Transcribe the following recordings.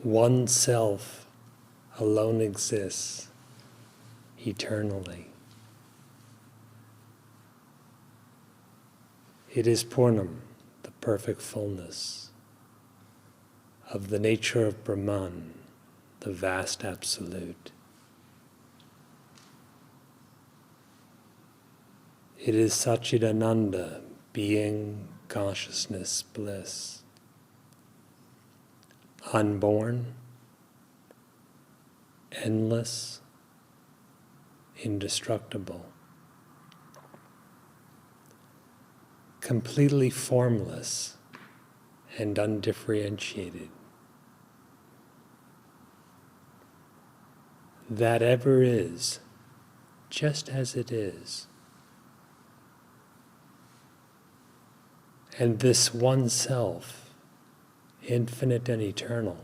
One self alone exists eternally. It is Purnam, the perfect fullness of the nature of Brahman, the vast absolute. It is Sat-Cit-Ananda, being, consciousness, bliss. Unborn, endless, indestructible. Completely formless and undifferentiated. That ever is, just as it is. And this one self, infinite and eternal,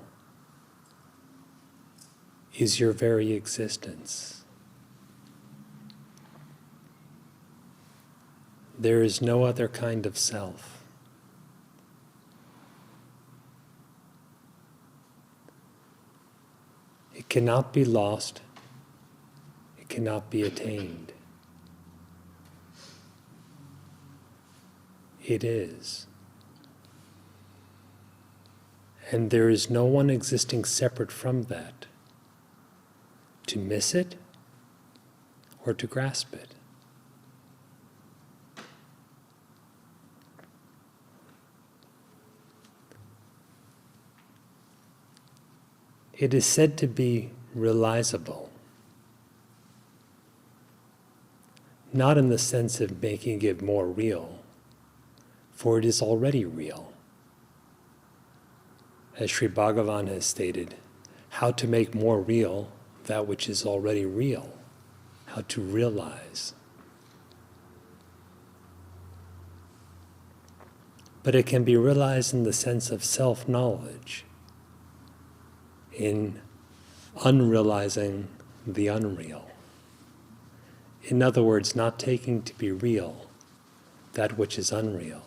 is your very existence. There is no other kind of self. It cannot be lost. It cannot be attained. It is. And there is no one existing separate from that to miss it or to grasp it. It is said to be realizable, not in the sense of making it more real, for it is already real. As Sri Bhagavan has stated, how to make more real that which is already real, how to realize. But it can be realized in the sense of self-knowledge, in unrealizing the unreal. In other words, not taking to be real that which is unreal,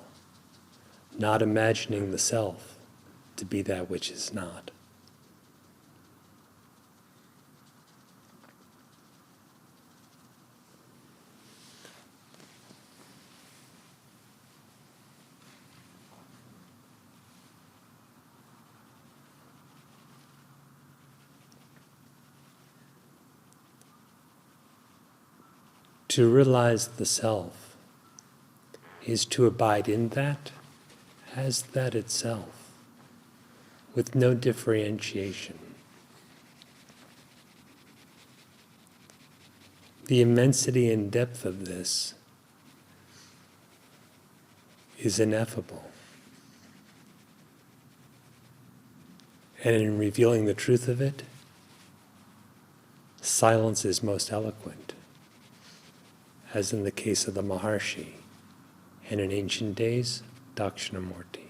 not imagining the self to be that which is not. To realize the self is to abide in that as that itself, with no differentiation. The immensity and depth of this is ineffable. And in revealing the truth of it, silence is most eloquent, as in the case of the Maharshi, and in ancient days, Dakshinamurti.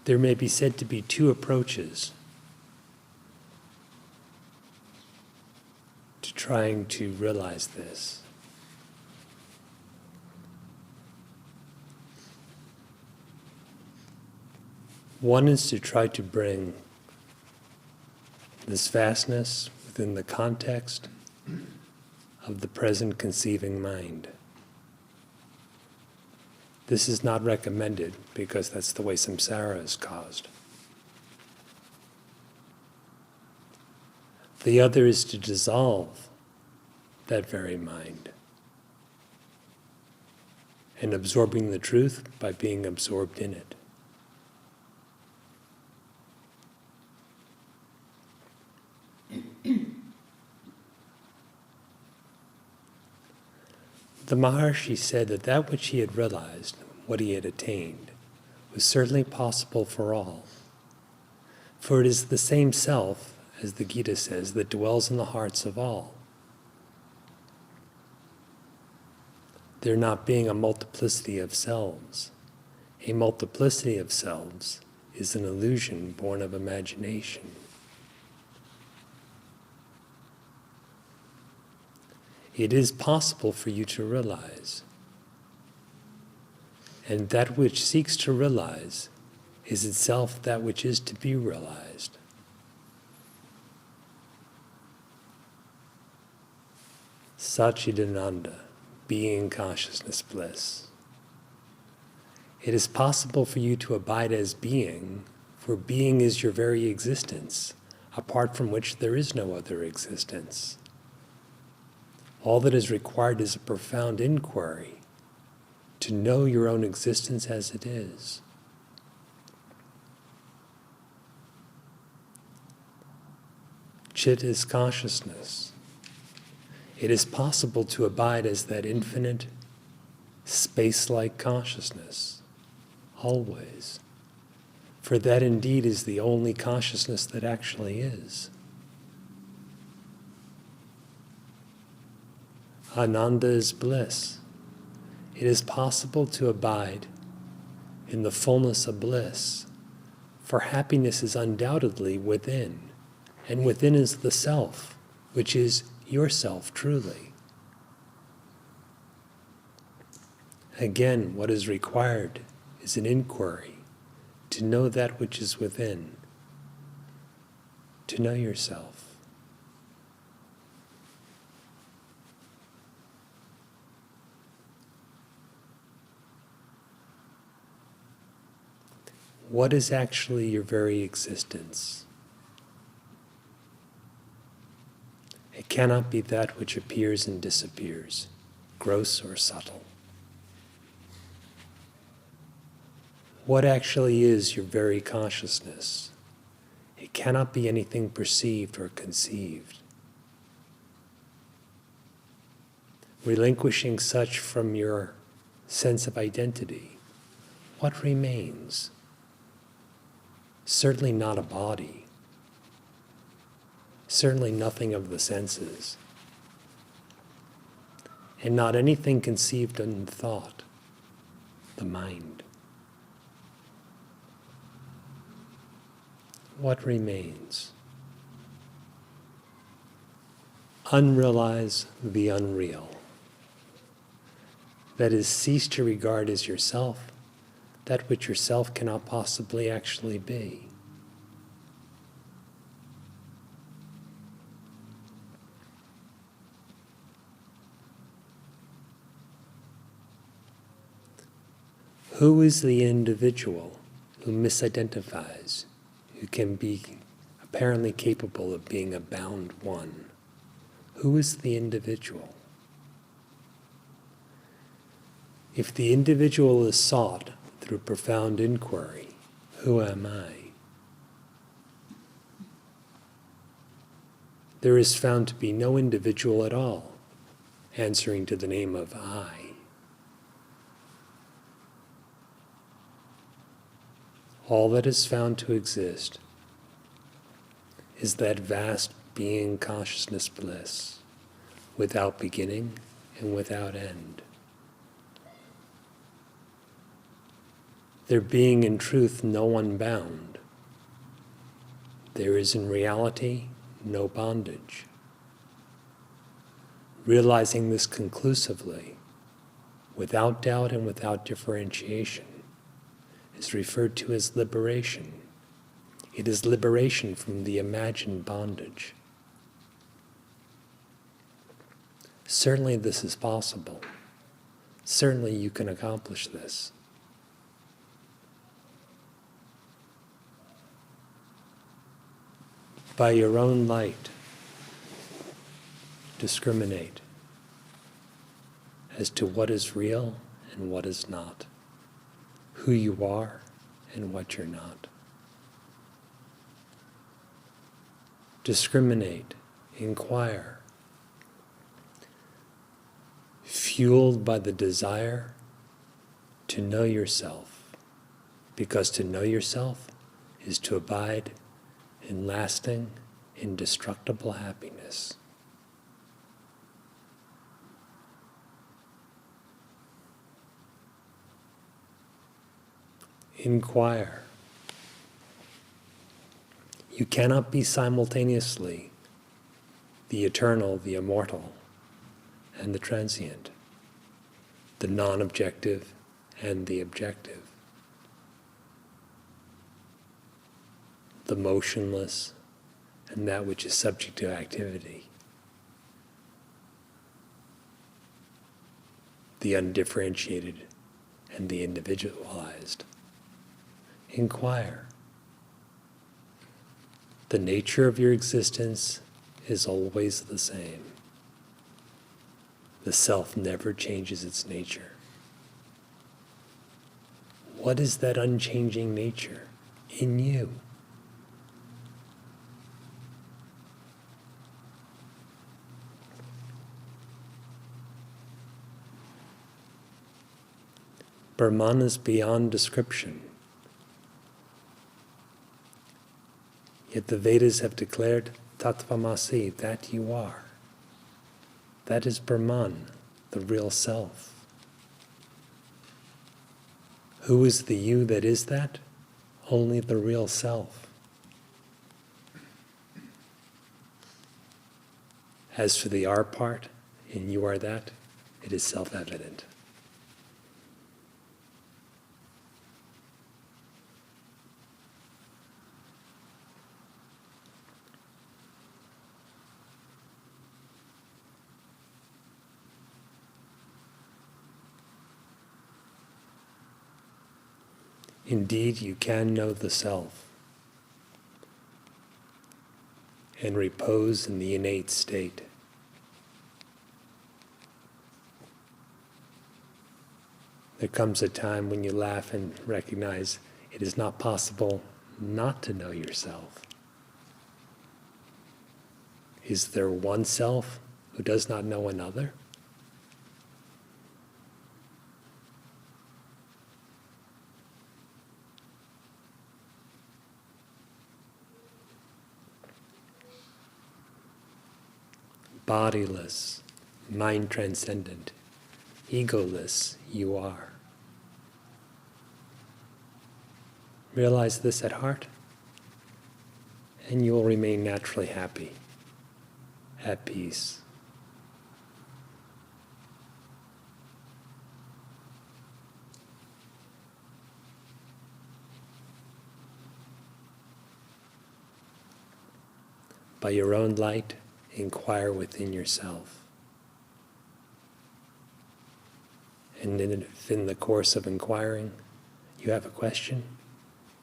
There may be said to be two approaches to trying to realize this. One is to try to bring this vastness within the context of the present conceiving mind. This is not recommended because that's the way samsara is caused. The other is to dissolve that very mind and absorbing the truth by being absorbed in it. The Maharshi said that that which he had realized, what he had attained, was certainly possible for all. For it is the same self, as the Gita says, that dwells in the hearts of all. There not being a multiplicity of selves. A multiplicity of selves is an illusion born of imagination. It is possible for you to realize. And that which seeks to realize is itself that which is to be realized. Sat-Cit-Ananda, being consciousness bliss. It is possible for you to abide as being, for being is your very existence, apart from which there is no other existence. All that is required is a profound inquiry to know your own existence as it is. Chit is consciousness. It is possible to abide as that infinite, space-like consciousness, always. For that indeed is the only consciousness that actually is. Ananda is bliss. It is possible to abide in the fullness of bliss, for happiness is undoubtedly within, and within is the self, which is yourself truly. Again, what is required is an inquiry to know that which is within, to know yourself. What is actually your very existence? It cannot be that which appears and disappears, gross or subtle. What actually is your very consciousness? It cannot be anything perceived or conceived. Relinquishing such from your sense of identity, what remains? Certainly not a body. Certainly nothing of the senses. And not anything conceived in thought, the mind. What remains? Unrealize the unreal. That is, cease to regard as yourself that which yourself cannot possibly actually be. Who is the individual who misidentifies, who can be apparently capable of being a bound one? Who is the individual? If the individual is sought through profound inquiry, who am I? There is found to be no individual at all, answering to the name of I. All that is found to exist is that vast being consciousness bliss, without beginning and without end. There being in truth no unbound, there is in reality no bondage. Realizing this conclusively, without doubt and without differentiation, is referred to as liberation. It is liberation from the imagined bondage. Certainly this is possible. Certainly you can accomplish this. By your own light, discriminate as to what is real and what is not, who you are and what you're not. Discriminate, inquire, fueled by the desire to know yourself, because to know yourself is to abide in lasting, indestructible happiness. Inquire. You cannot be simultaneously the eternal, the immortal, and the transient, the non-objective and the objective, the motionless and that which is subject to activity, the undifferentiated and the individualized. Inquire. The nature of your existence is always the same. The self never changes its nature. What is that unchanging nature in you? Brahman is beyond description. Yet the Vedas have declared Tattvamasi, that you are. That is Brahman, the real self. Who is the you that is that? Only the real self. As for the are part, in you are that, it is self-evident. Indeed, you can know the self and repose in the innate state. There comes a time when you laugh and recognize it is not possible not to know yourself. Is there one self who does not know another? Bodiless, mind transcendent, egoless, you are. Realize this at heart, and you will remain naturally happy, at peace. By your own light, inquire within yourself. And if in the course of inquiring you have a question,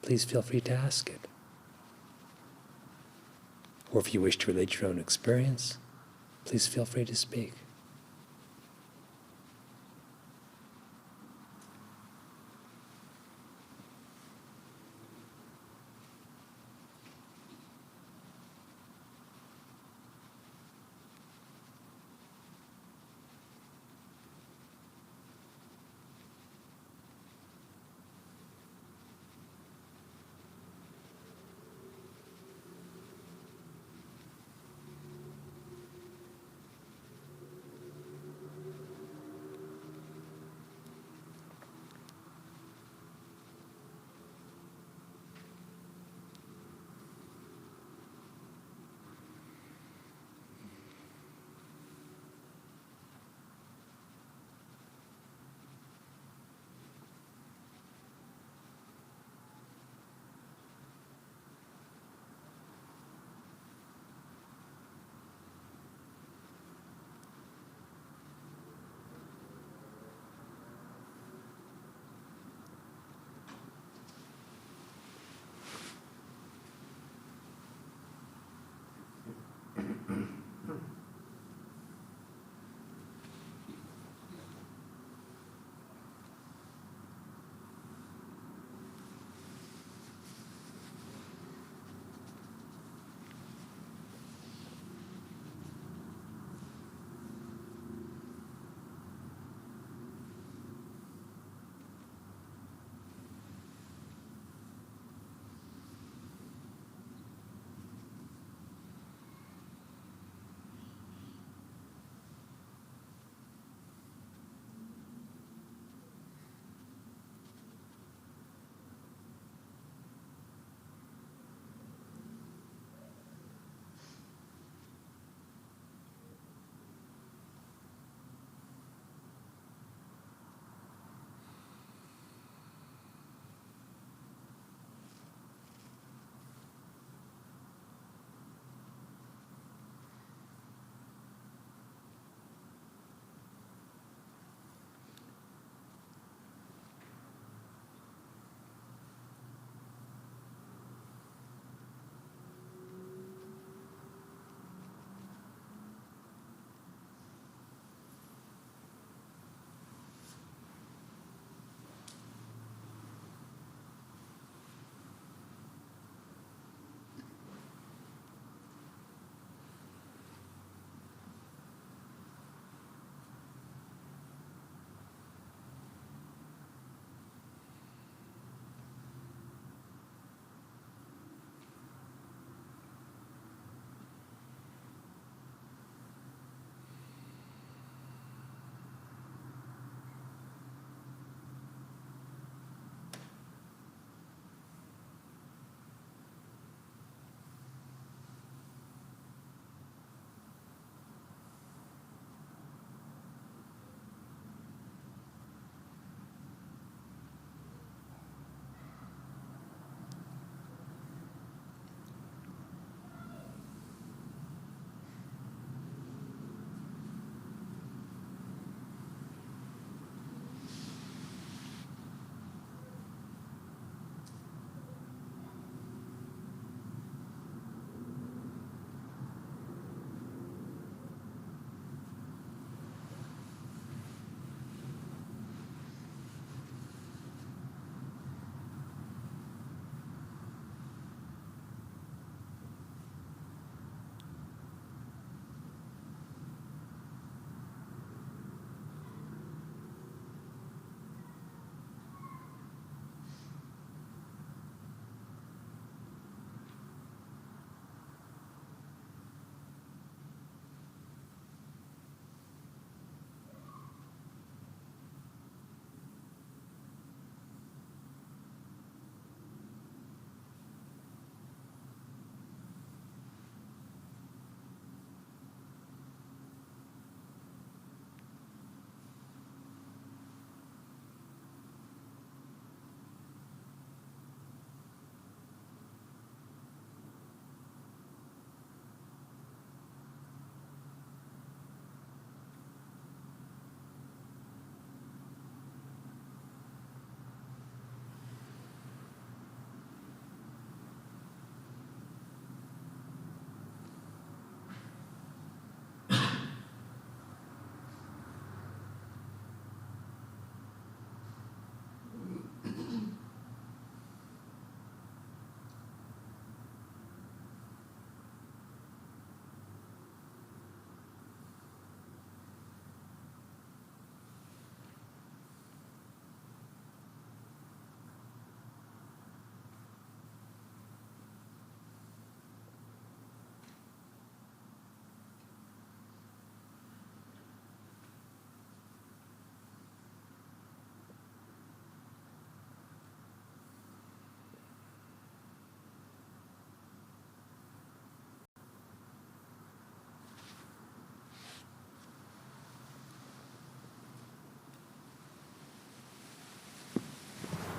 please feel free to ask it. Or if you wish to relate your own experience, please feel free to speak.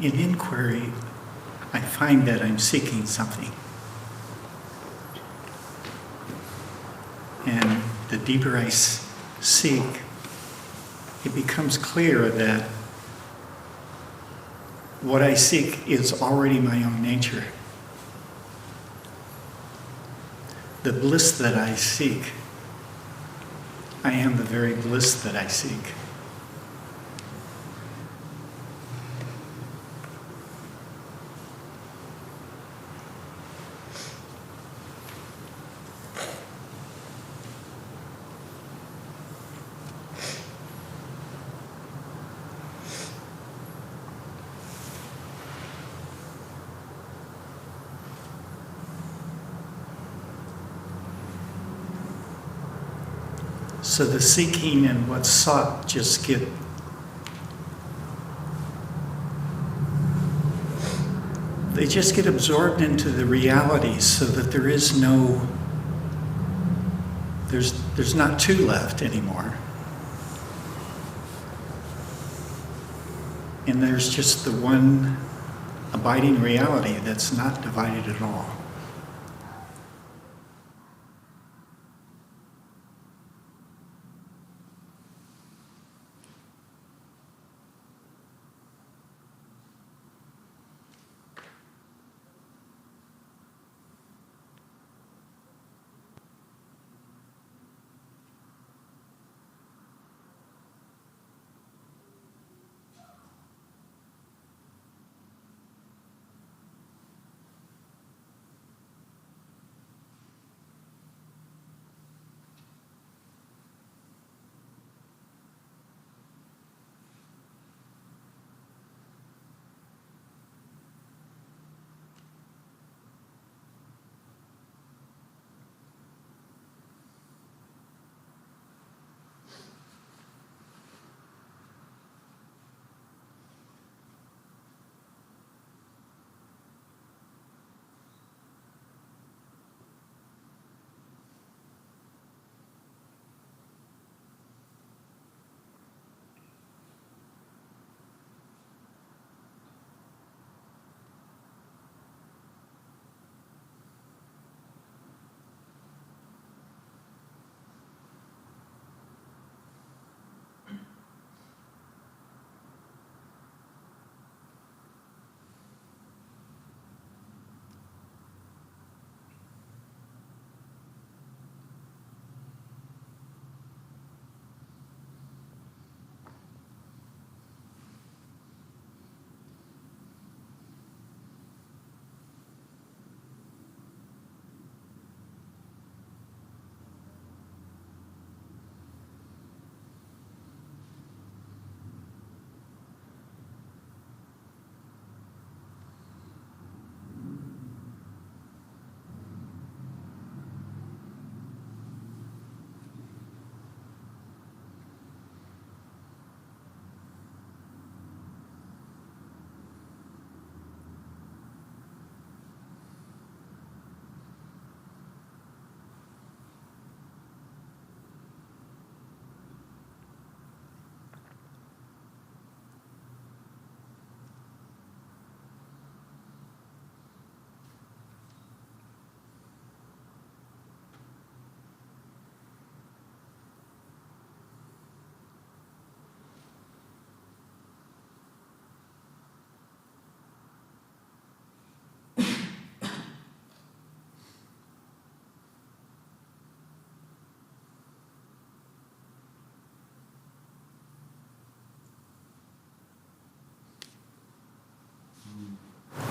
in inquiry, I find that I'm seeking something. And the deeper I seek, it becomes clear that what I seek is already my own nature. The bliss that I seek, I am the very bliss that I seek. So the seeking and what's sought just they just get absorbed into the reality, so that there is no, there's not two left anymore. And there's just the one abiding reality that's not divided at all.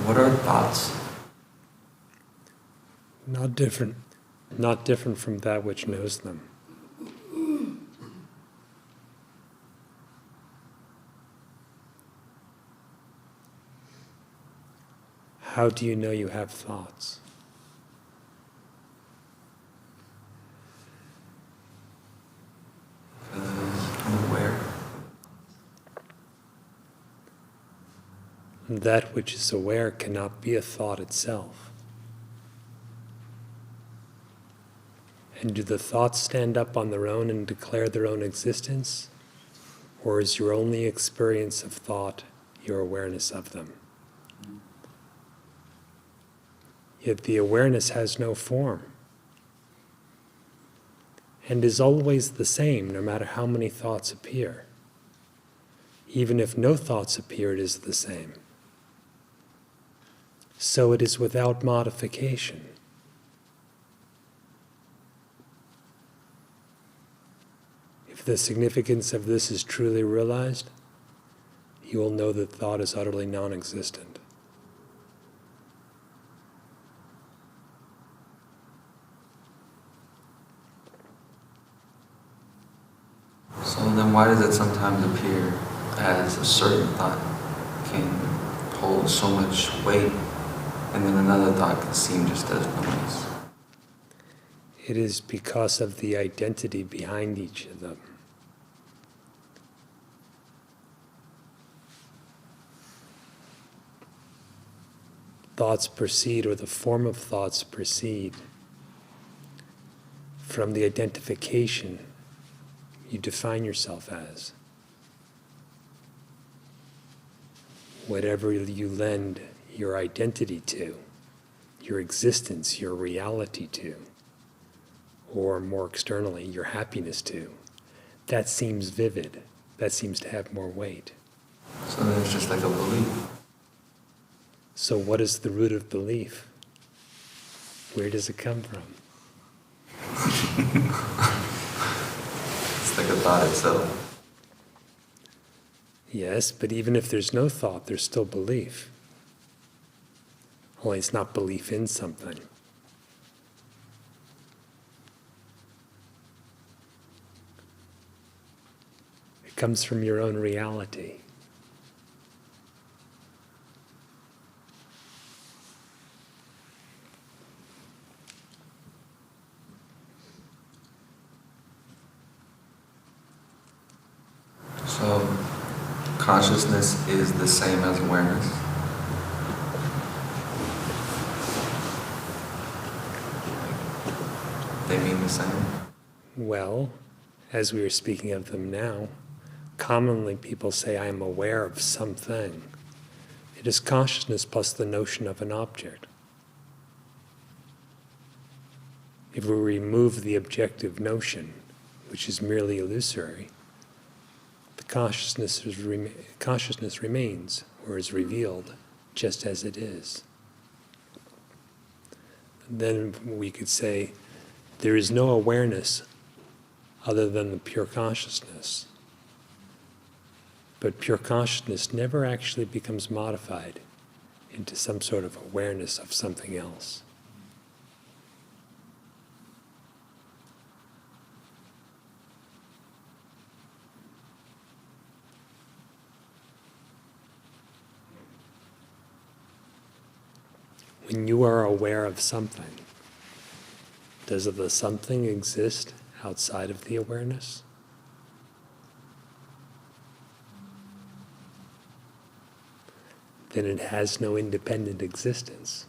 What are thoughts? Not different from that which knows them. How do you know you have thoughts? I'm aware. That which is aware cannot be a thought itself. And do the thoughts stand up on their own and declare their own existence? Or is your only experience of thought your awareness of them. Yet the awareness has no form and is always the same no matter how many thoughts appear. Even if no thoughts appear, it is the same. So it is without modification. If the significance of this is truly realized, you will know that thought is utterly non-existent. So then why does it sometimes appear as a certain thought can hold so much weight, and then another thought can seem just as noise? It is because of the identity behind each of them. Thoughts proceed, or the form of thoughts proceed, from the identification you define yourself as. Whatever you lend your identity to, your existence, your reality to, or more externally, your happiness to, that seems vivid, that seems to have more weight. So then it's just like a belief. So what is the root of belief? Where does it come from? It's like a thought itself. Yes, but even if there's no thought, there's still belief. Only it's not belief in something. It comes from your own reality. So consciousness is the same as awareness? They mean the same? Well, as we are speaking of them now, commonly people say, I am aware of something. It is consciousness plus the notion of an object. If we remove the objective notion, which is merely illusory, the consciousness remains, or is revealed, just as it is. Then we could say, there is no awareness other than the pure consciousness. But pure consciousness never actually becomes modified into some sort of awareness of something else. When you are aware of something, does the something exist outside of the awareness? Then it has no independent existence.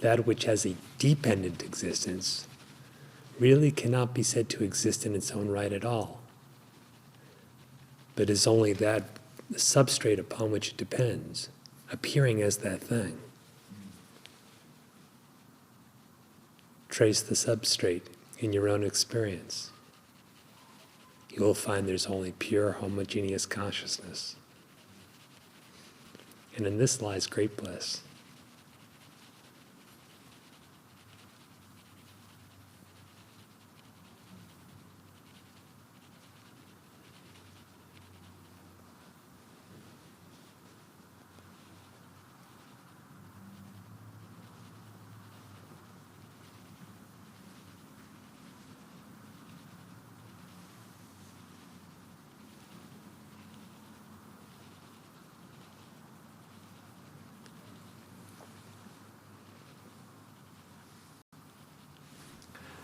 That which has a dependent existence really cannot be said to exist in its own right at all, but is only that substrate upon which it depends, appearing as that thing. Trace the substrate in your own experience. You will find there's only pure homogeneous consciousness. And in this lies great bliss.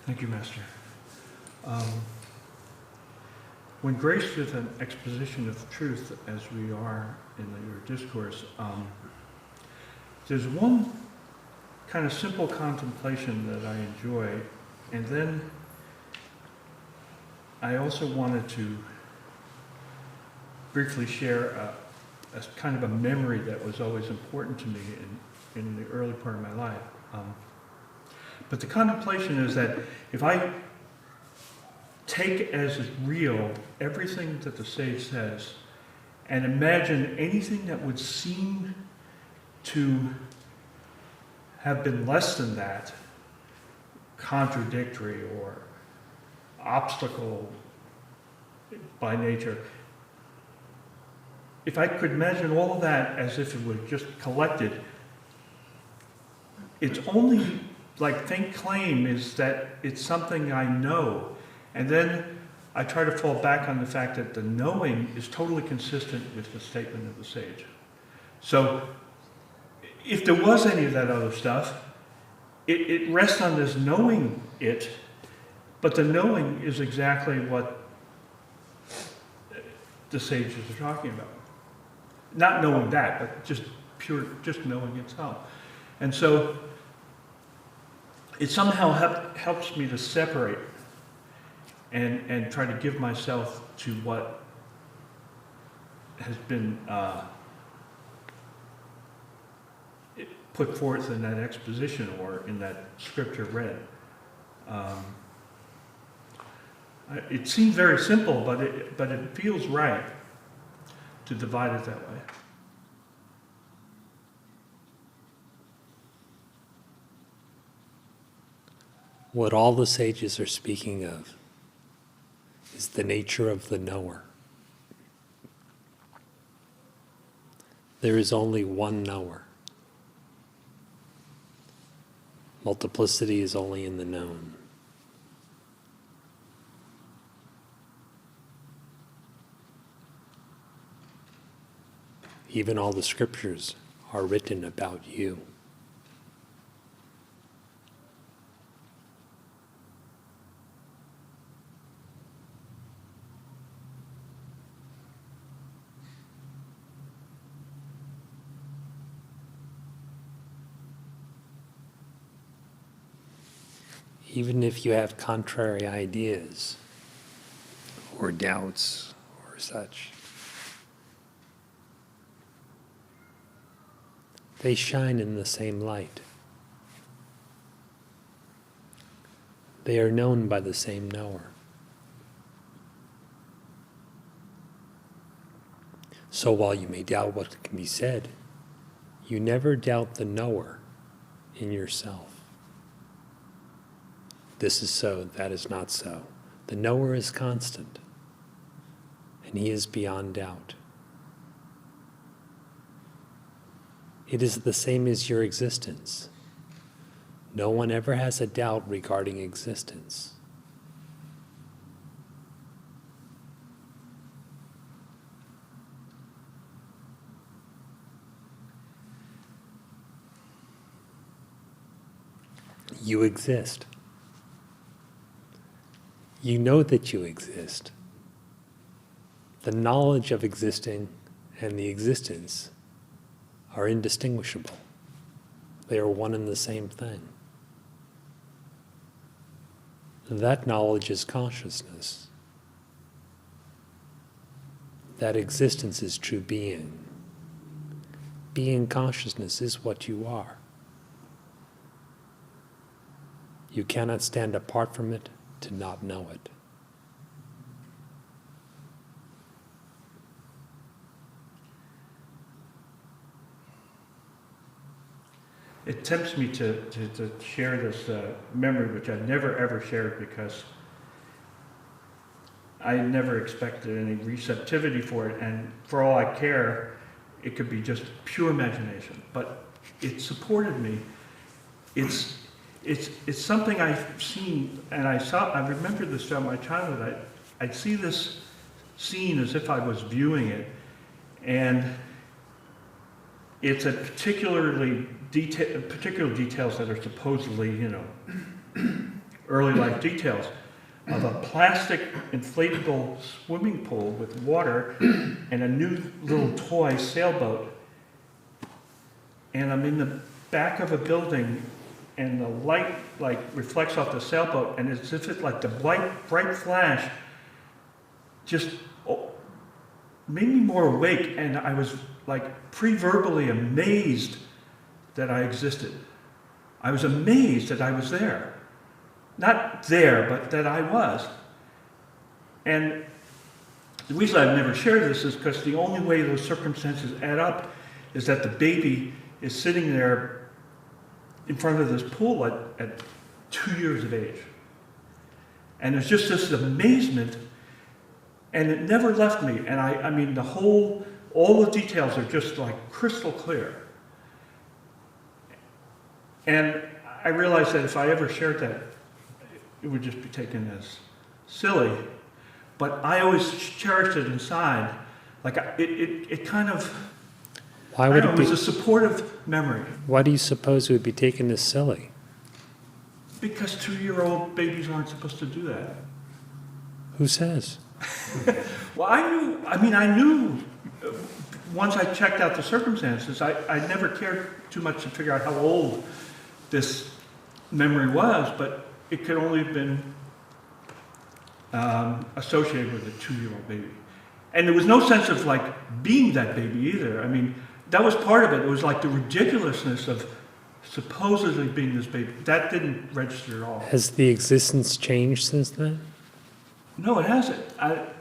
Thank you, Master. When graced with an exposition of truth, as we are in your discourse, there's one kind of simple contemplation that I enjoy, and then I also wanted to briefly share a kind of a memory that was always important to me in the early part of my life. But the contemplation is that if I take as real everything that the sage says and imagine anything that would seem to have been less than that, contradictory or obstacle by nature, if I could imagine all of that as if it were just collected, it's only like faint claim is that it's something I know. And then I try to fall back on the fact that the knowing is totally consistent with the statement of the sage. So if there was any of that other stuff, it rests on this knowing it, but the knowing is exactly what the sages are talking about. Not knowing that, but just knowing itself. And so it somehow helps me to separate and try to give myself to what has been put forth in that exposition or in that scripture read. It seems very simple, but it feels right to divide it that way. What all the sages are speaking of is the nature of the knower. There is only one knower. Multiplicity is only in the known. Even all the scriptures are written about you. Even if you have contrary ideas or doubts or such, they shine in the same light. They are known by the same knower. So while you may doubt what can be said, you never doubt the knower in yourself. This is so, that is not so. The knower is constant, and he is beyond doubt. It is the same as your existence. No one ever has a doubt regarding existence. You exist. You know that you exist. The knowledge of existing and the existence are indistinguishable. They are one and the same thing. That knowledge is consciousness. That existence is true being. Being consciousness is what you are. You cannot stand apart from it to not know it. It tempts me to share this memory, which I've never ever shared because I never expected any receptivity for it, and for all I care, it could be just pure imagination. But it supported me. It's something I've seen, and I remember this from my childhood. I'd see this scene as if I was viewing it, and it's a particular details that are supposedly, early life details of a plastic inflatable swimming pool with water and a new little toy sailboat. And I'm in the back of a building, and the light reflects off the sailboat, and it's as if like the bright flash just made me more awake, and I was like pre-verbally amazed that I existed. I was amazed that I was there. Not there, but that I was. And the reason I've never shared this is because the only way those circumstances add up is that the baby is sitting there in front of this pool at 2 years of age. And there's just this amazement, and it never left me. And I mean, all the details are just like crystal clear. And I realized that if I ever shared that, it would just be taken as silly. But I always cherished it inside. Like it kind of, Why would I don't it know, be? it was a supportive memory. Why do you suppose it would be taken as silly? Because 2-year-old babies aren't supposed to do that. Who says? Well, I knew once I checked out the circumstances, I never cared too much to figure out how old this memory was, but it could only have been associated with a 2-year-old baby. And there was no sense of like being that baby either. I mean, that was part of it. It was like the ridiculousness of supposedly being this baby. That didn't register at all. Has the existence changed since then? No, it hasn't.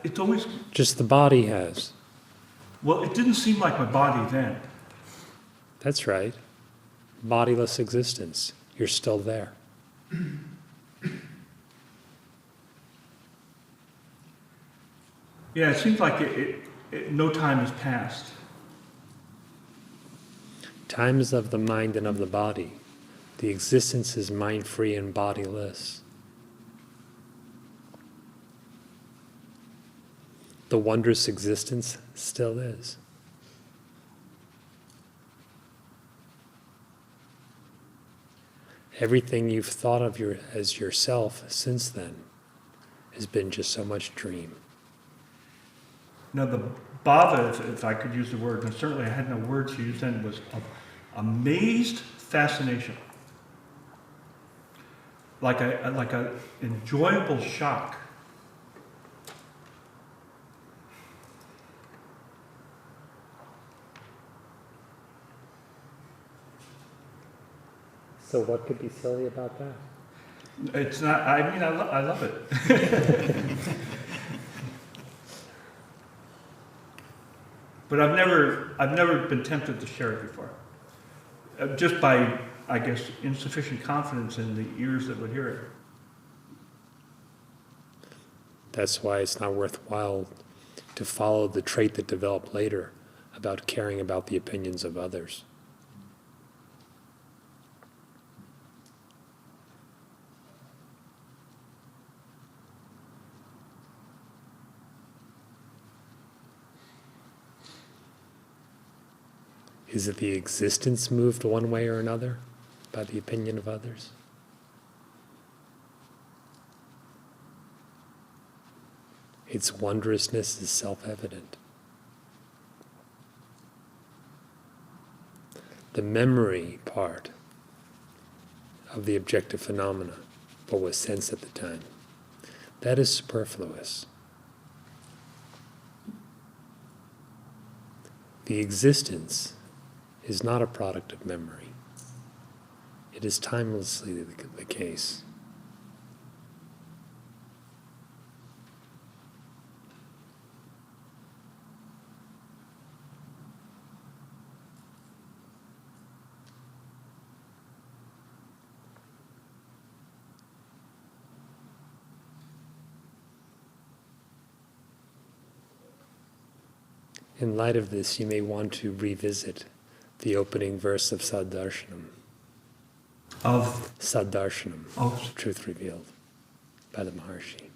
It's always, Just the body has. well, it didn't seem like my body then. That's right. Bodiless existence. You're still there. Yeah, it seems like no time has passed. Time is of the mind and of the body. The existence is mind-free and bodiless. The wondrous existence still is. Everything you've thought of as yourself since then has been just so much dream. Now, the bhava, if I could use the word, and certainly I had no words to use then, was amazed fascination. Like a enjoyable shock. So what could be silly about that? It's not, I mean, I love it. But I've never been tempted to share it before. Just by, I guess, insufficient confidence in the ears that would hear it. That's why it's not worthwhile to follow the trait that developed later about caring about the opinions of others. Is it the existence moved one way or another by the opinion of others? Its wondrousness is self-evident. The memory part of the objective phenomena, what was sense at the time, that is superfluous. The existence is not a product of memory. It is timelessly the case. In light of this, you may want to revisit the opening verse of Saddarshanam. Of Saddarshanam, Oh. truth revealed by the Maharshi.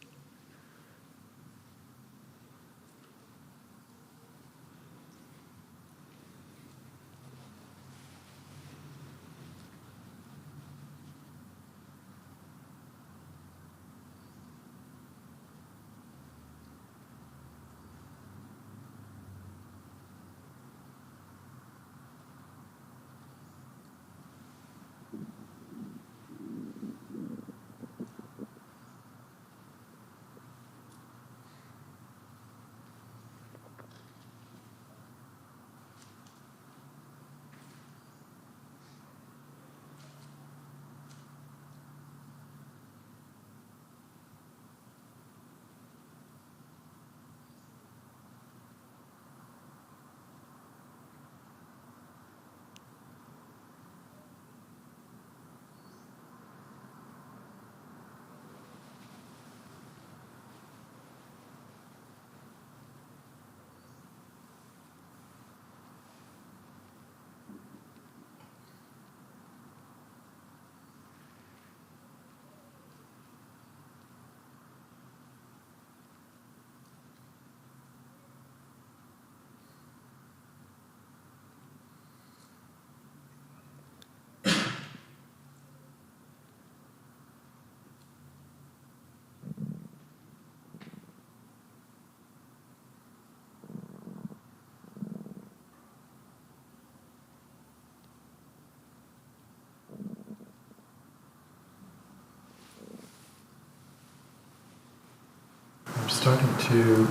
starting to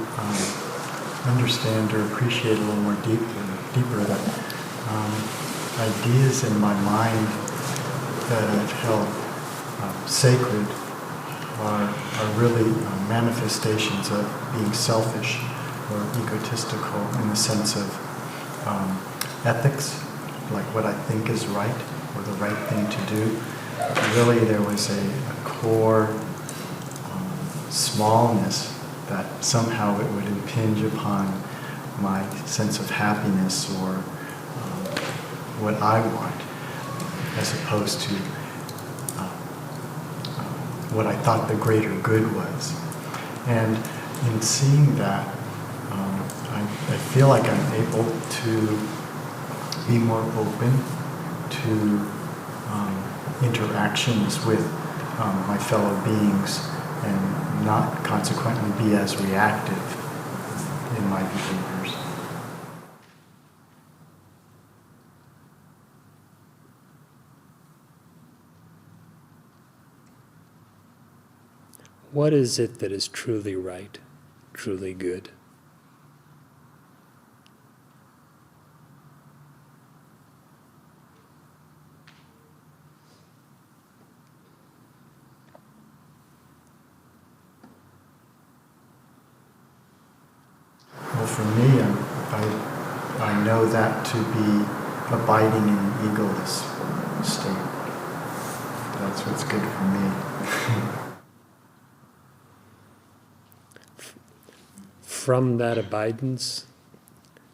understand or appreciate a little more deeper that ideas in my mind that I've held sacred are really manifestations of being selfish or egotistical in the sense of ethics, like what I think is right or the right thing to do. Really, there was a core smallness that somehow it would impinge upon my sense of happiness or what I want, as opposed to what I thought the greater good was. And in seeing that, I feel like I'm able to be more open to interactions with my fellow beings and not consequently be as reactive in my behaviors. What is it that is truly right, truly good? Well, for me, I know that to be abiding in an egoless state. That's what's good for me. From that abidance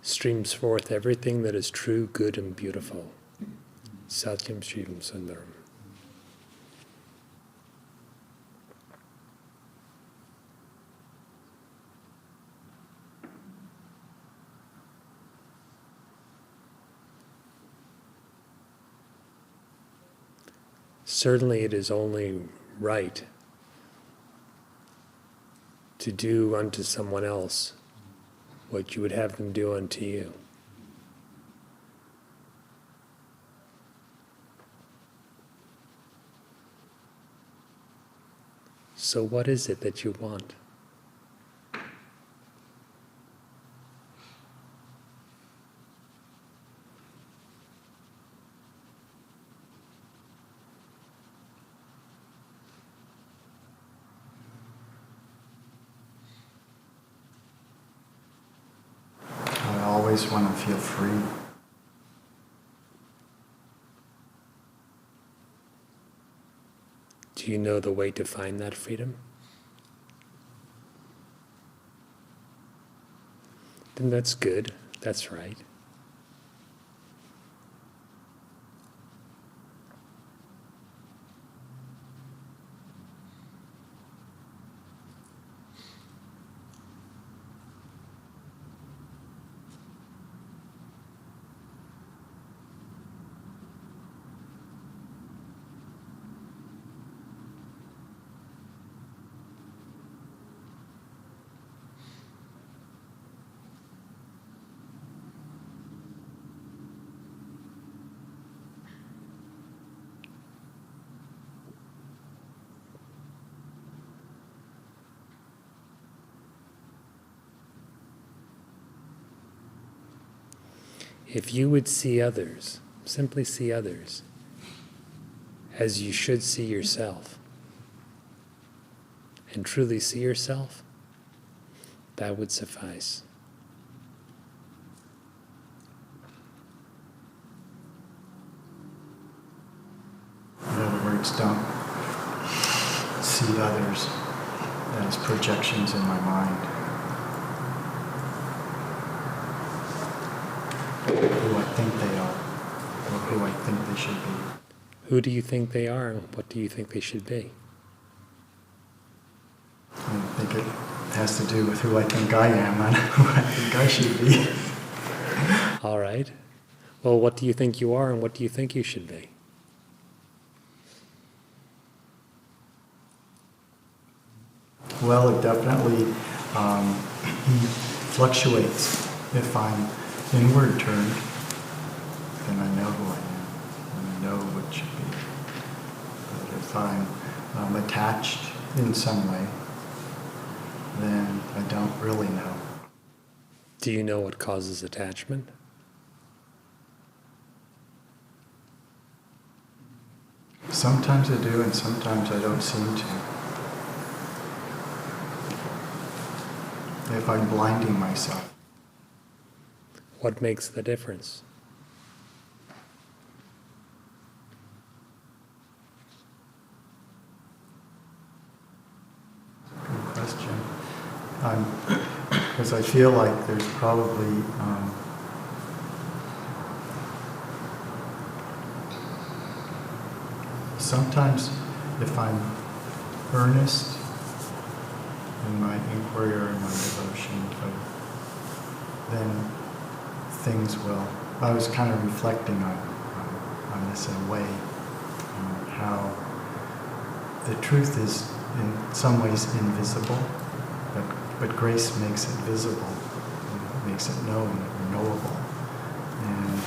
streams forth everything that is true, good, and beautiful. Satyam Shivam Sundaram. Certainly it is only right to do unto someone else what you would have them do unto you. So what is it that you want? I always want to feel free. Do you know the way to find that freedom? Then that's good. That's right. If you would see others, simply see others, as you should see yourself, and truly see yourself, that would suffice. In other words, don't see others as projections in my mind. Who I think they are, or who I think they should be. Who do you think they are, and what do you think they should be? I think it has to do with who I think I am, not who I think I should be. All right. Well, what do you think you are, and what do you think you should be? Well, it definitely fluctuates. If I'm inward turned, then I know who I am, and I know what should be. But if I'm attached in some way, then I don't really know. Do you know what causes attachment? Sometimes I do, and sometimes I don't seem to. If I'm blinding myself. What makes the difference? Good question. Because I feel like there's probably sometimes if I'm earnest in my inquiry or in my devotion, then things will. I was kind of reflecting on this in a way, how the truth is in some ways invisible, but grace makes it visible, makes it known or knowable, and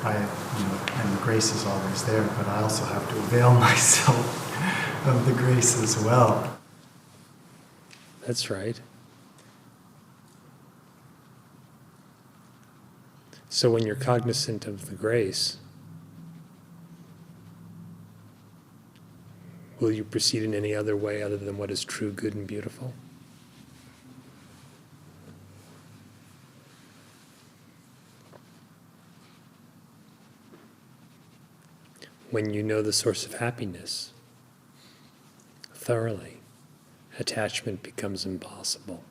and the grace is always there, but I also have to avail myself of the grace as well. That's right. So when you're cognizant of the grace, will you proceed in any other way other than what is true, good, and beautiful? When you know the source of happiness thoroughly, attachment becomes impossible.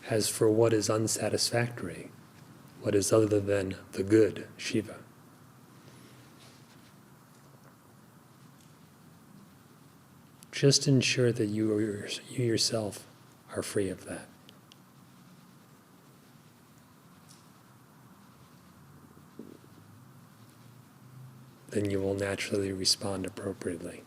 As for what is unsatisfactory, what is other than the good, Shiva, just ensure that you yourself are free of that. Then you will naturally respond appropriately.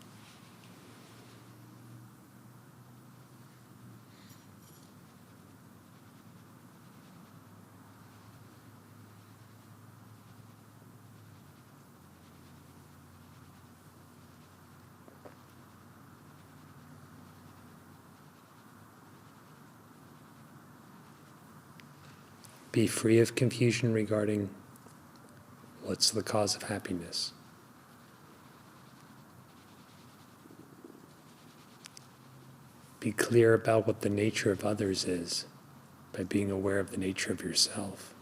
Be free of confusion regarding what's the cause of happiness. Be clear about what the nature of others is by being aware of the nature of yourself.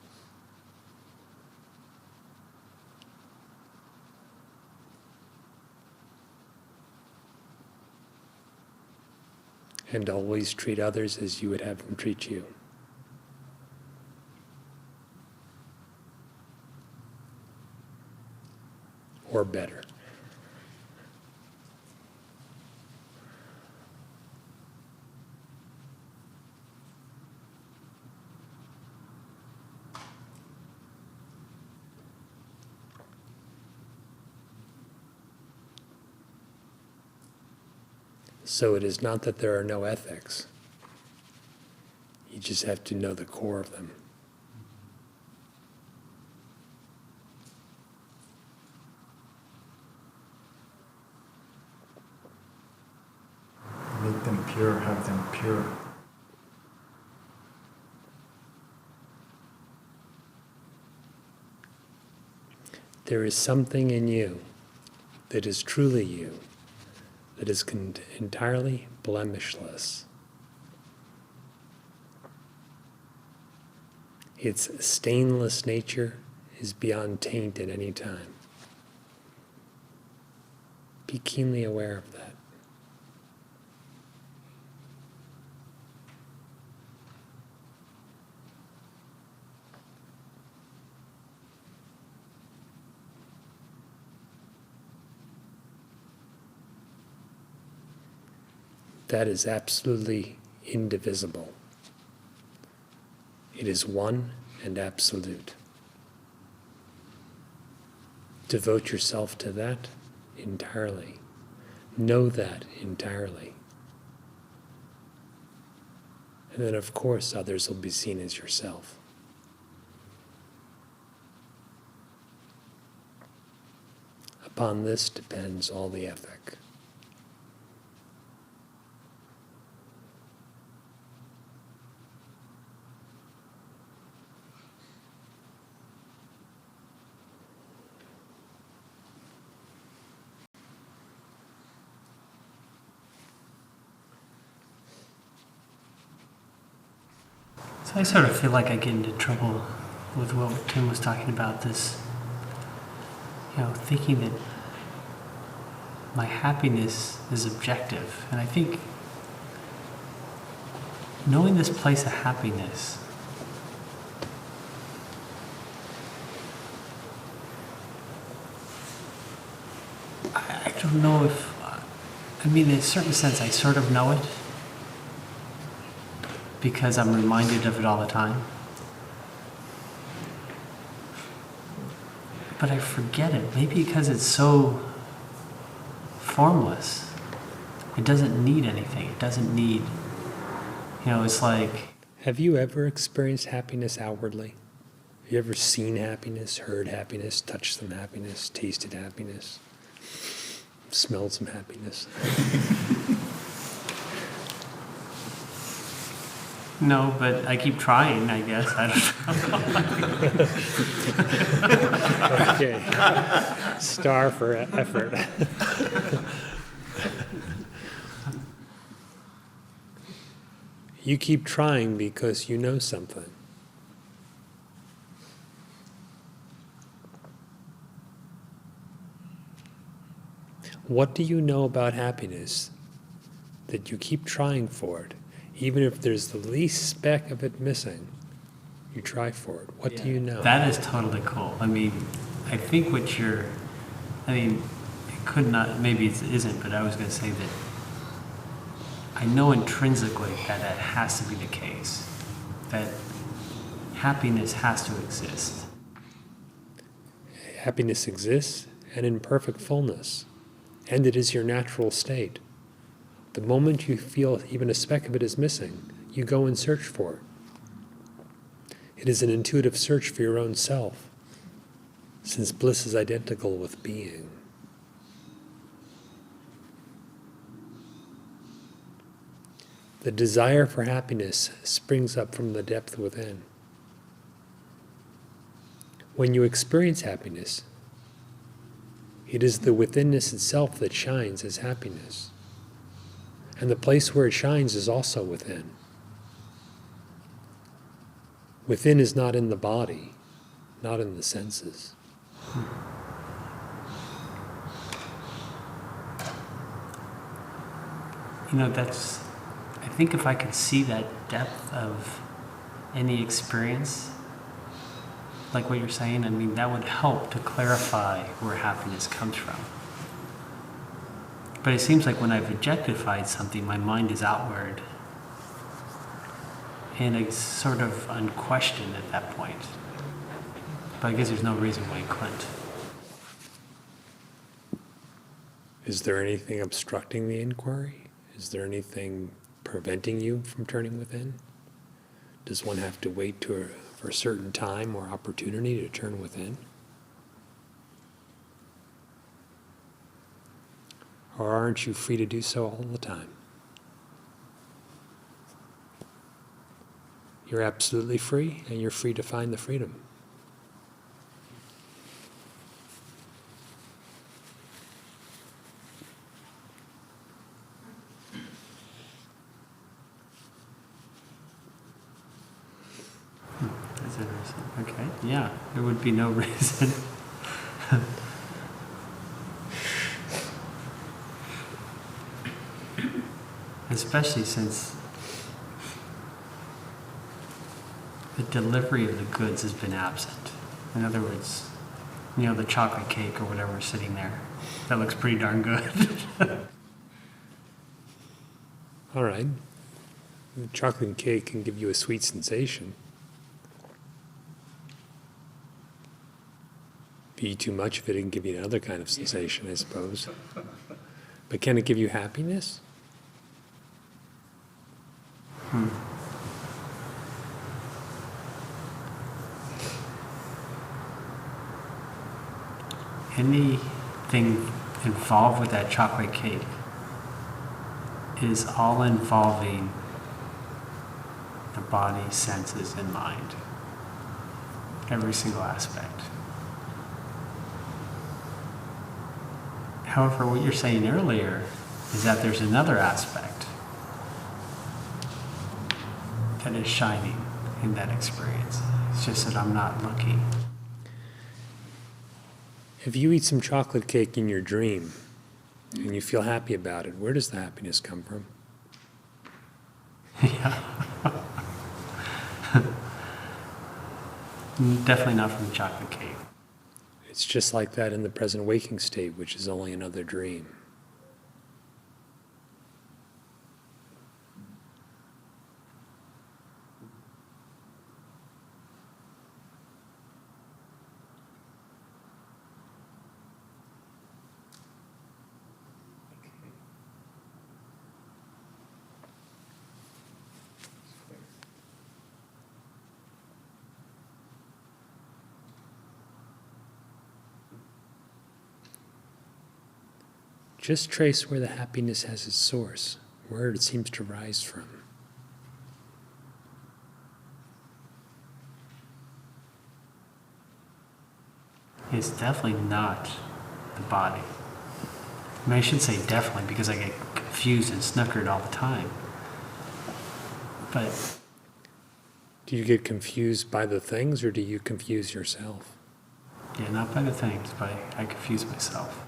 And always treat others as you would have them treat you. Or better. So it is not that there are no ethics. You just have to know the core of them. Make them pure, have them pure. There is something in you that is truly you, that is entirely blemishless. Its stainless nature is beyond taint at any time. Be keenly aware of that. that is absolutely indivisible. It is one and absolute. Devote yourself to that entirely. Know that entirely. And then, of course, others will be seen as yourself. Upon this depends all the ethic. So I sort of feel like I get into trouble with what Tim was talking about, this, thinking that my happiness is objective. And I think knowing this place of happiness, I don't know if, in a certain sense, I sort of know it, because I'm reminded of it all the time. But I forget it, maybe because it's so formless. It doesn't need anything. It doesn't need, it's like... Have you ever experienced happiness outwardly? Have you ever seen happiness, heard happiness, touched some happiness, tasted happiness, smelled some happiness? No, but I keep trying, I guess. I don't know. Okay. Star for effort. You keep trying because you know something. What do you know about happiness that you keep trying for it? Even if there's the least speck of it missing, you try for it. What do you know? That is totally cool. I think it could not, maybe it isn't, but I was going to say that I know intrinsically that that has to be the case, that happiness has to exist. Happiness exists, and in perfect fullness, and it is your natural state. The moment you feel even a speck of it is missing, you go and search for it. It is an intuitive search for your own self, since bliss is identical with being. The desire for happiness springs up from the depth within. When you experience happiness, it is the withinness itself that shines as happiness. And the place where it shines is also within. Within is not in the body, not in the senses. I think if I could see that depth of any experience, like what you're saying, that would help to clarify where happiness comes from. But it seems like when I've objectified something, my mind is outward. And it's sort of unquestioned at that point. But I guess there's no reason why it couldn't. Is there anything obstructing the inquiry? Is there anything preventing you from turning within? Does one have to wait for a certain time or opportunity to turn within? Or aren't you free to do so all the time? You're absolutely free, and you're free to find the freedom. That's interesting. Okay, yeah, there would be no reason. Especially since the delivery of the goods has been absent. In other words, the chocolate cake or whatever sitting there, that looks pretty darn good. All right. Chocolate cake can give you a sweet sensation. If you eat too much of it, it can give you another kind of sensation, I suppose. But can it give you happiness? Anything involved with that chocolate cake is all involving the body, senses, and mind. Every single aspect. However, what you're saying earlier is that there's another aspect that is shining in that experience. It's just that I'm not looking. If you eat some chocolate cake in your dream and you feel happy about it, where does the happiness come from? Yeah. Definitely not from the chocolate cake. It's just like that in the present waking state, which is only another dream. Just trace where the happiness has its source, where it seems to rise from. It's definitely not the body. I mean, I should say definitely because I get confused and snookered all the time. But Do you get confused by the things, or do you confuse yourself? yeah, not by the things, but I confuse myself.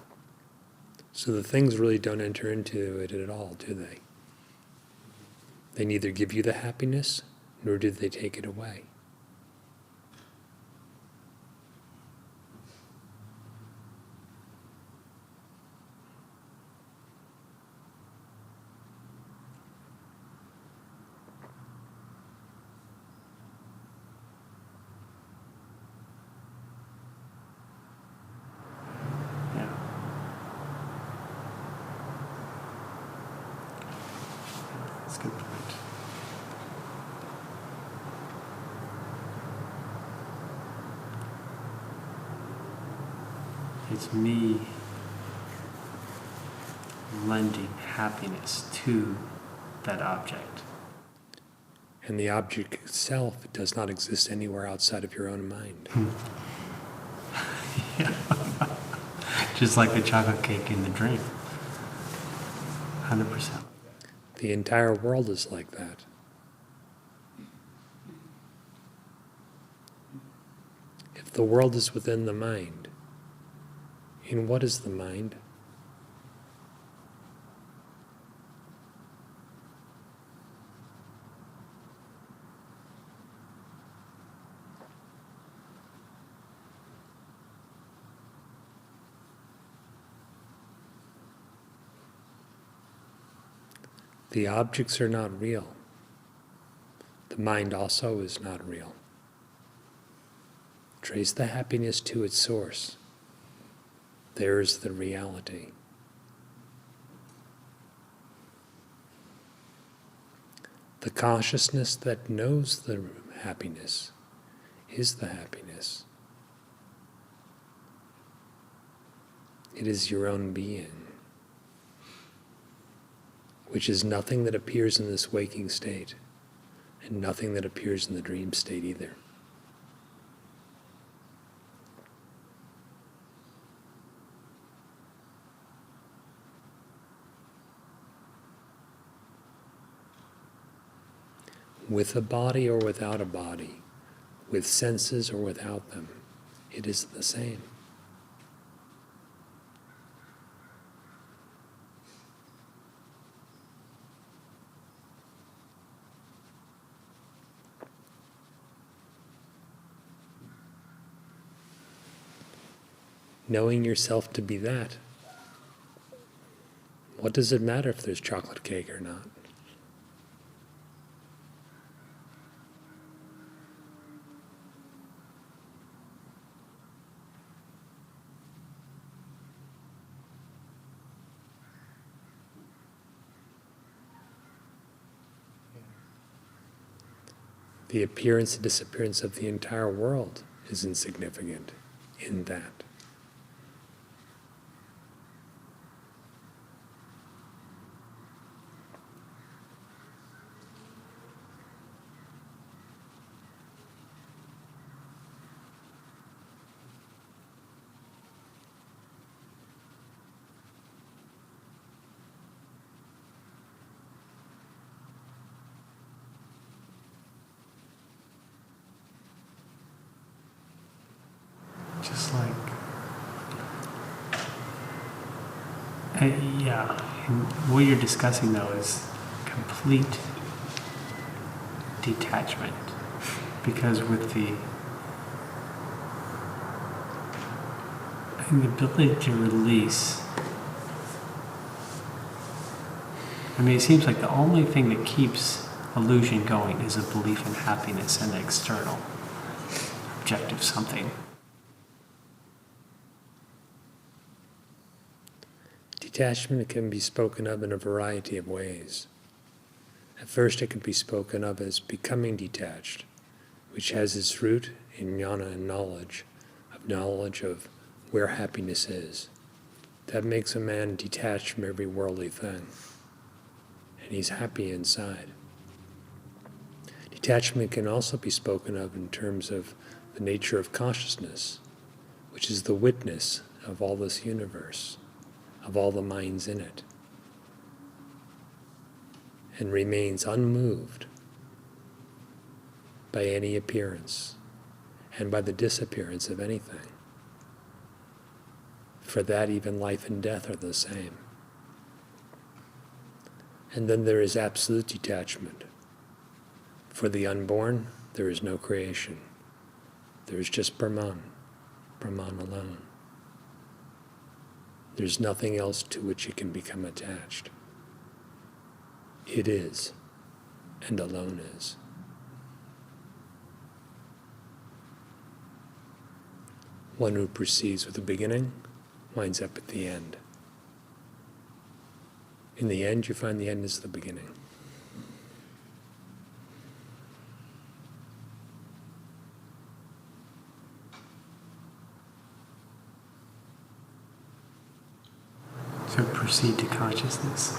So the things really don't enter into it at all, do they? They neither give you the happiness, nor do they take it away. Yeah. That's a good point. It's me lending happiness to that object. And the object itself does not exist anywhere outside of your own mind. Just like the chocolate cake in the dream. 100%. The entire world is like that. If the world is within the mind, in what is the mind? The objects are not real. The mind also is not real. Trace the happiness to its source. There is the reality. The consciousness that knows the happiness is the happiness. It is your own being, which is nothing that appears in this waking state, and nothing that appears in the dream state either. With a body or without a body, with senses or without them, it is the same. Knowing yourself to be that, what does it matter if there's chocolate cake or not? The appearance and disappearance of the entire world is insignificant in that. Just like Yeah, and what you're discussing though is complete detachment. Because with the ability to release, I mean, it seems like the only thing that keeps illusion going is a belief in happiness and the external objective something. Detachment can be spoken of in a variety of ways. At first, it can be spoken of as becoming detached, which has its root in jnana and knowledge of where happiness is. That makes a man detached from every worldly thing, and he's happy inside. Detachment can also be spoken of in terms of the nature of consciousness, which is the witness of all this universe, of all the minds in it, and remains unmoved by any appearance and by the disappearance of anything. For that, even life and death are the same. And then there is absolute detachment. For the unborn, there is no creation. There is just Brahman, Brahman alone. There's nothing else to which it can become attached. It is, and alone is. One who proceeds with the beginning winds up at the end. In the end, you find the end is the beginning. So proceed to consciousness,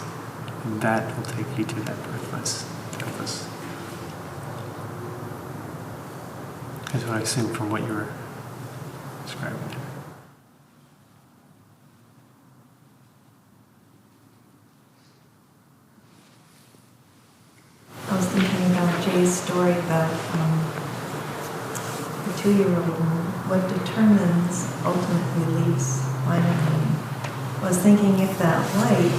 and that will take you to that birthless. That's what I assume from what you were describing. I was thinking about Jay's story about the 2-year-old and what determines ultimate release, finally. I was thinking if that light,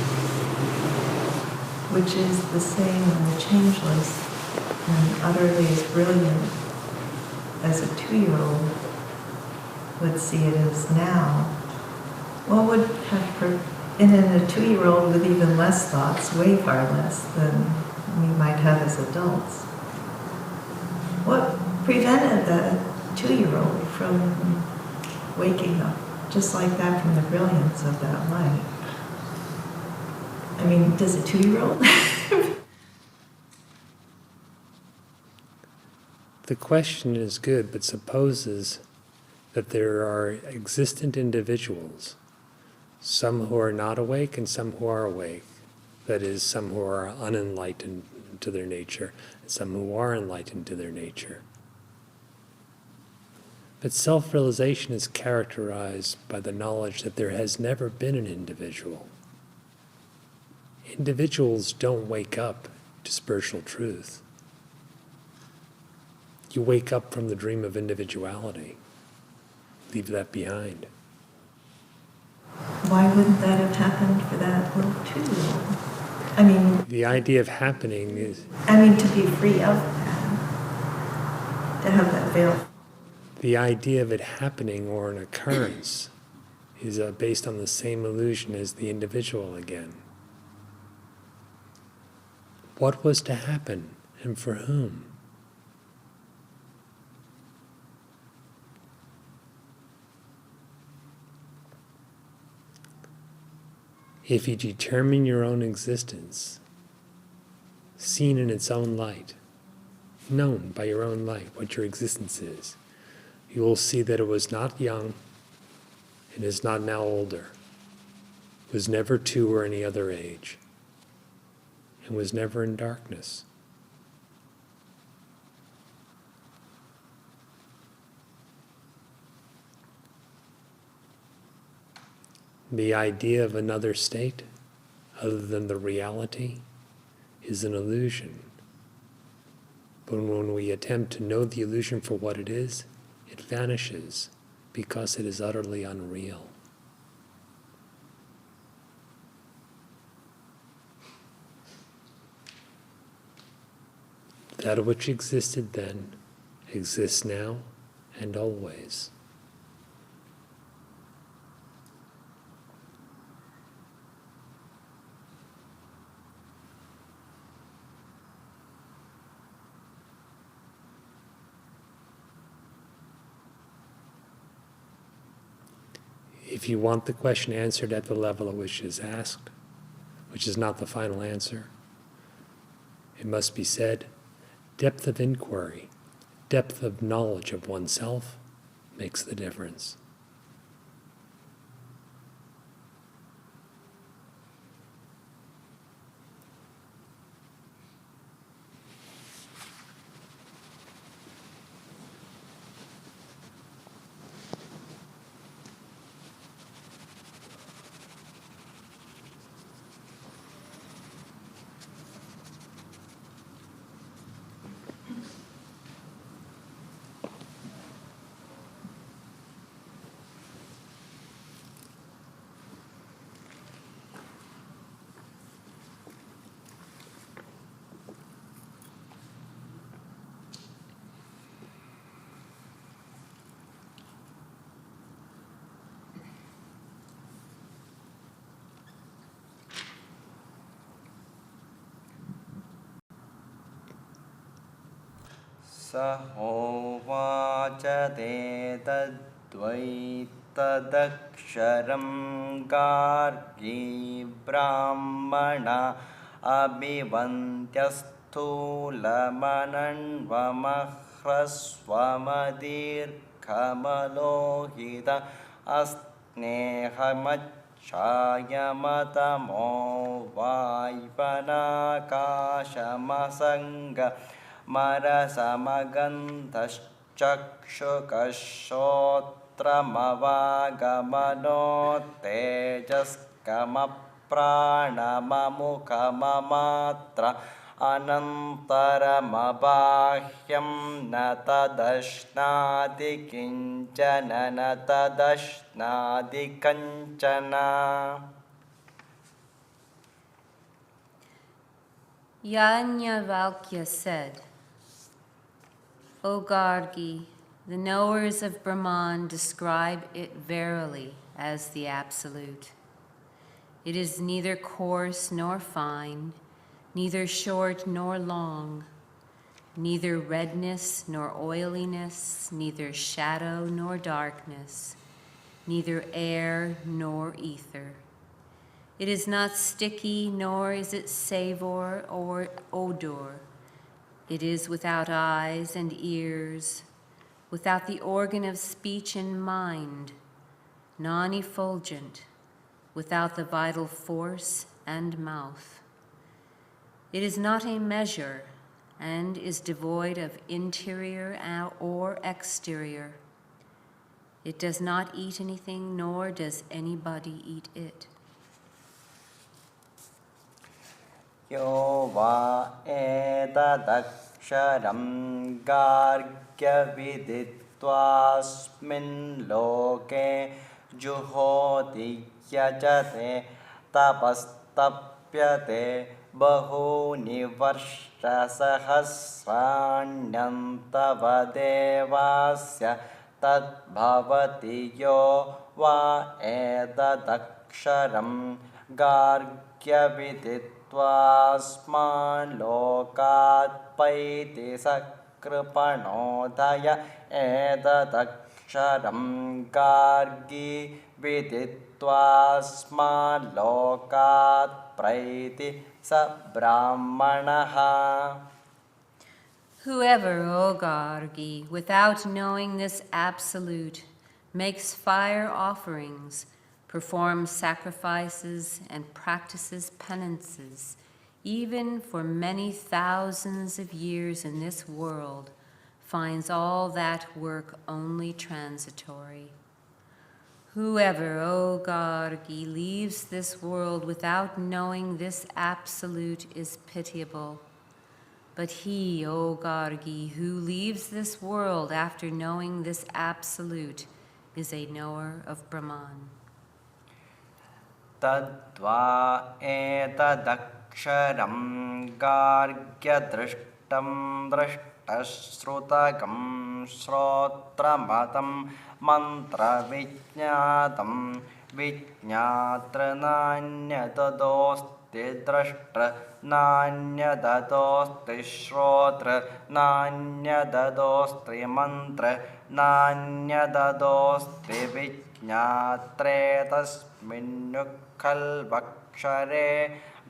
which is the same and the changeless and utterly as brilliant as a 2-year-old would see it as now, what would have, and in a 2-year-old with even less thoughts, way far less than we might have as adults, what prevented the 2-year-old from waking up just like that from the brilliance of that light? I mean, does a 2-year-old? The question is good, but supposes that there are existent individuals, some who are not awake and some who are awake. That is, some who are unenlightened to their nature, and some who are enlightened to their nature. But self-realization is characterized by the knowledge that there has never been an individual. Individuals don't wake up to spiritual truth. You wake up from the dream of individuality. Leave that behind. Why wouldn't that have happened for that little 2-year-old? I mean, The idea of happening is, to be free of that, to have that veil. the idea of it happening or an occurrence is based on the same illusion as the individual again. What was to happen and for whom? If you determine your own existence, seen in its own light, known by your own light what your existence is, you will see that it was not young and is not now older, was never 2 or any other age, and was never in darkness. The idea of another state, other than the reality, is an illusion. But when we attempt to know the illusion for what it is, it vanishes because it is utterly unreal. That which existed then exists now and always. If you want the question answered at the level at which it is asked, which is not the final answer, it must be said, depth of inquiry, depth of knowledge of oneself makes the difference. स होवाच तद्वैतदक्षरं गार्गी ब्राह्मण अभिवन्त्यस्थूलमनन्वमह्रस्वमदीर्घमलोहित अस्नेहमच्छायमतमो वाय्वनाकाशमसङ्ग मरसमगन्धश्चक्षुकशोत्रमवागमनोत्तेजस्कमप्राणममुखममात्र अनन्तरमबाह्यं न तदश्नाति किञ्चन न तदश्नाति कञ्चन. Yajnavalkya said, O Gargi, the knowers of Brahman describe it verily as the Absolute. It is neither coarse nor fine, neither short nor long, neither redness nor oiliness, neither shadow nor darkness, neither air nor ether. It is not sticky, nor is it savor or odor. It is without eyes and ears, without the organ of speech and mind, non-effulgent, without the vital force and mouth. It is not a measure, and is devoid of interior or exterior. It does not eat anything, nor does anybody eat it. Yo va etadaksharam gargyavidittvasmin loke juhoti yajate tapastapyate bahuni varshasahasranyantavadevasya tadbhavati yo va etadaksharam gargyavidittvasmin Tvasman lokat paiti sakripanodaya edadaksharam gargi viditvasman lokat praiti sa brahmanaha. Whoever, O Gargi, without knowing this absolute, makes fire offerings, performs sacrifices, and practices penances, even for many thousands of years in this world, finds all that work only transitory. Whoever, O Gargi, leaves this world without knowing this absolute is pitiable. But he, O Gargi, who leaves this world after knowing this absolute is a knower of Brahman. Tadva etadaksharam gargyadrishtam drishtasrutakam srotramatam mantra vijñatam vijñatrananyatadosti drashtra nanyadadosti shrotra nanyadadosti mantra nanyadadosti vijñatre tasminnukhalvakshare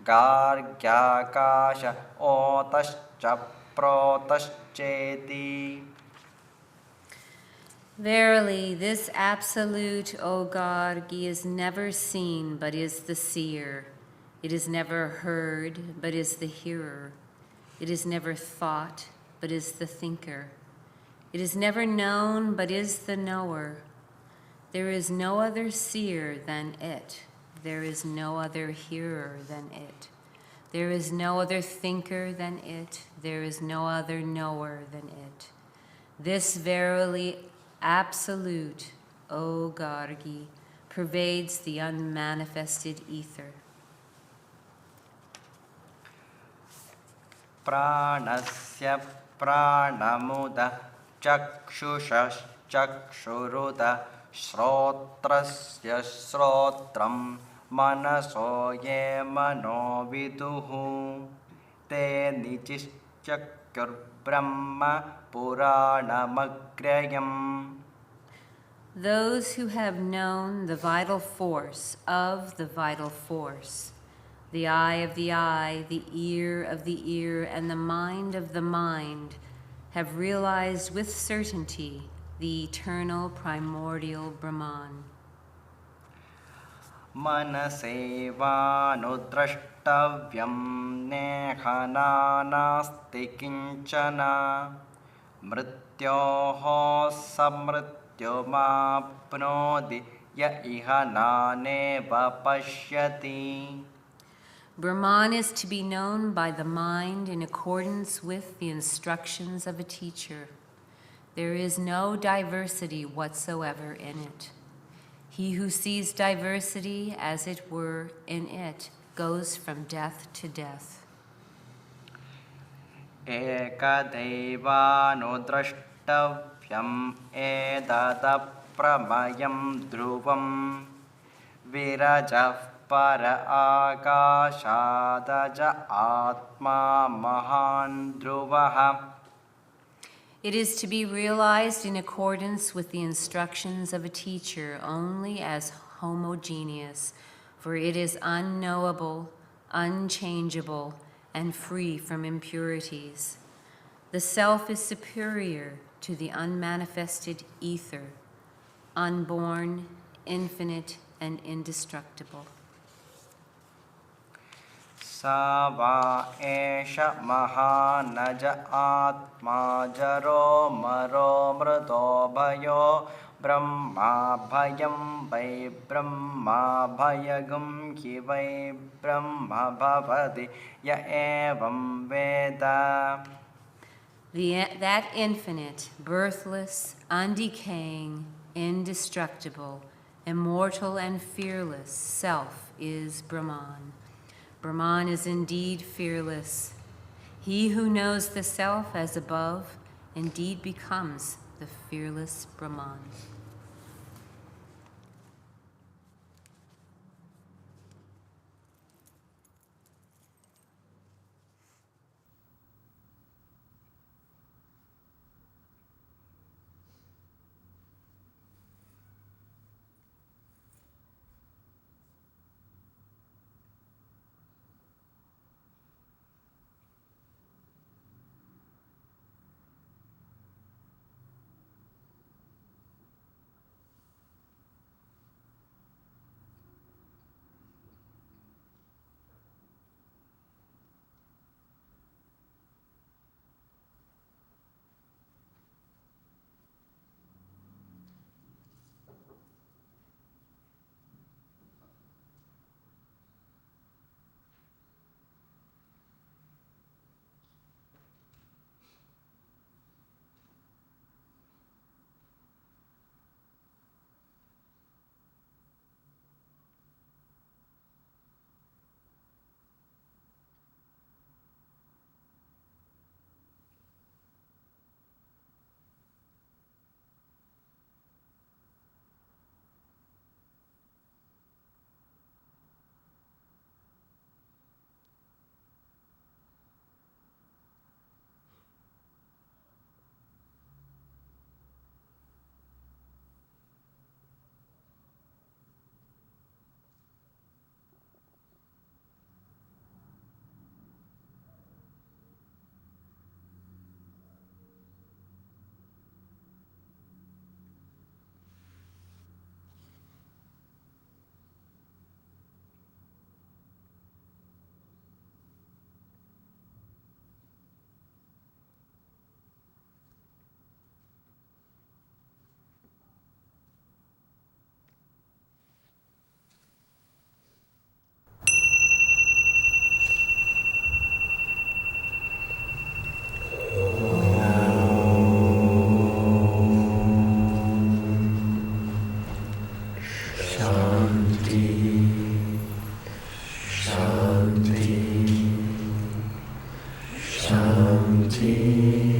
gargyakasha otascha protascheti. Verily, this absolute, O Gargi, is never seen, but is the seer. It is never heard, but is the hearer. It is never thought, but is the thinker. It is never known, but is the knower. There is no other seer than it. There is no other hearer than it. There is no other thinker than it. There is no other knower than it. This verily absolute, O Gargi, pervades the unmanifested ether. Pranasya pranamuda chakshusha chakshuruda shrotrasya shrotram manaso ye mano viduhu te nichishchakyur brahma puranamagrayam. Those who have known the vital force of the vital force, the eye of the eye, the ear of the ear, and the mind of the mind, have realized with certainty the eternal primordial Brahman. Manasevanudrashtavyam nehananasti kinchana mrityoho samrityomapnodi ya iha naneva pashyati. Brahman is to be known by the mind in accordance with the instructions of a teacher. There is no diversity whatsoever in it. He who sees diversity, as it were, in it, goes from death to death. Ekadevanudrashtavyam edadapramayam dhruvam virajah para akashadaja atma mahan dhruvaha. It is to be realized in accordance with the instructions of a teacher only as homogeneous, for it is unknowable, unchangeable, and free from impurities. The self is superior to the unmanifested ether, unborn, infinite, and indestructible. Sava esha mahanaja atma jaro maro mrito bhayo brahma bhayam vai brahma bhayagam ki vai brahma bhavati ya evam veda. That infinite, birthless, undecaying, indestructible, immortal, and fearless self is Brahman. Brahman is indeed fearless. He who knows the self as above indeed becomes the fearless Brahman. Shanti.